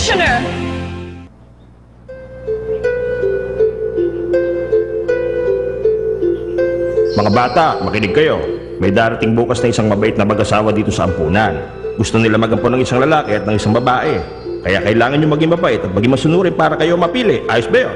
Commissioner! Mga bata, makinig kayo. May darating bukas na isang mabait na mag-asawa dito sa ampunan. Gusto nila mag-ampon ng isang lalaki at ng isang babae. Kaya kailangan nyo maging mabait at maging masunurin para kayo mapili. Ayos ba yun?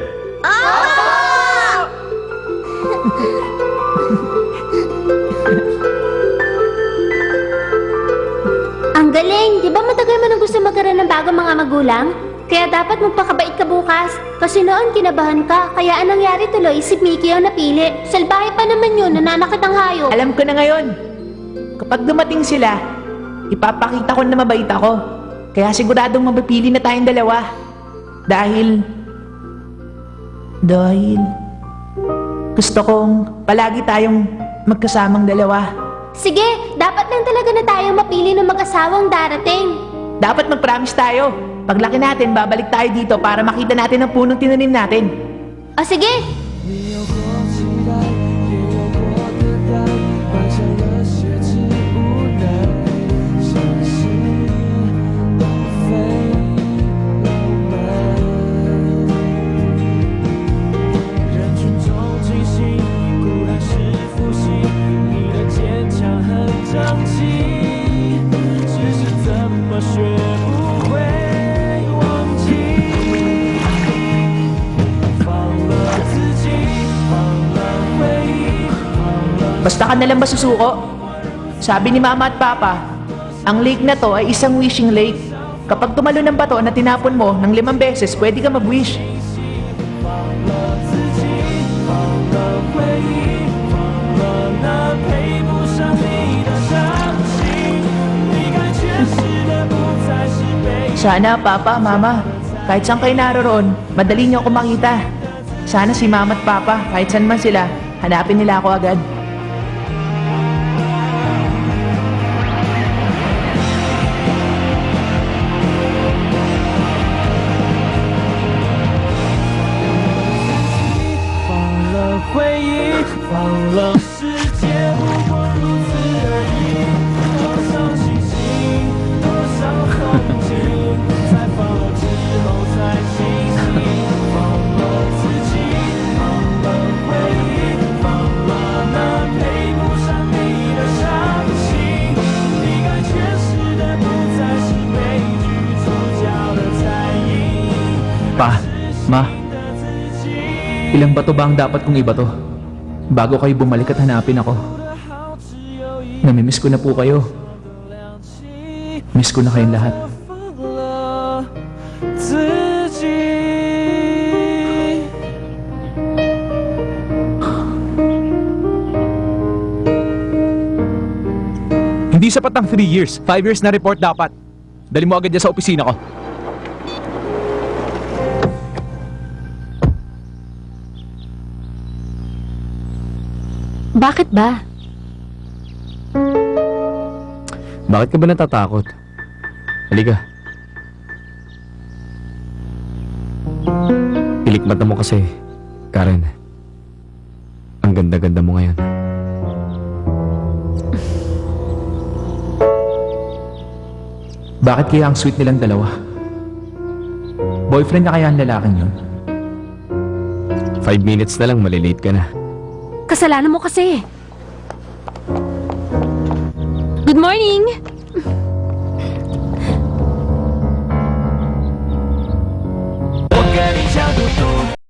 Ang galing! Di ba matagal mo nang gusto magkaroon ng bagong mga magulang? Kaya dapat magpakabait ka bukas. Kasi noon kinabahan ka, kaya anong nangyari tuloy, si Mickey ang napili. Salbahe pa naman yun, nananakit ang hayop. Alam ko na ngayon. Kapag dumating sila, ipapakita ko na mabait ako. Kaya siguradong mapipili na tayong dalawa. Dahil gusto kong palagi tayong magkasamang dalawa. Sige, dapat lang talaga na tayo mapili ng mag-asawang darating. Dapat mag-promise tayo. Paglaki natin, babalik tayo dito para makita natin ang punong tinanim natin. O sige! Basta ka nalang ba susuko? Sabi ni Mama at Papa, ang lake na to ay isang wishing lake. Kapag tumalo ng bato na tinapon mo ng 5 beses, pwede ka mag-wish. Sana, Papa, Mama, kahit saan kayo naroroon, madali niyo ako makita. Sana si Mama at Papa, kahit saan man sila, hanapin nila ako agad. Pa, Ma, ilang bato ba ang dapat kong ibato? Bago kayo bumalik at hanapin ako. Namimiss ko na po kayo. Miss ko na kayong lahat. Hindi sapat ang 3 years. 5 years na report dapat. Dali mo agad dyan sa opisina ko. Bakit ba? Bakit ka ba natatakot? Halika. Ilikmat na mo kasi, Karen. Ang ganda-ganda mo ngayon. Bakit kaya ang sweet nilang dalawa? Boyfriend na kaya ang lalaking yun? 5 minutes na lang, malilate ka na. Kasalanan mo kasi. Good morning!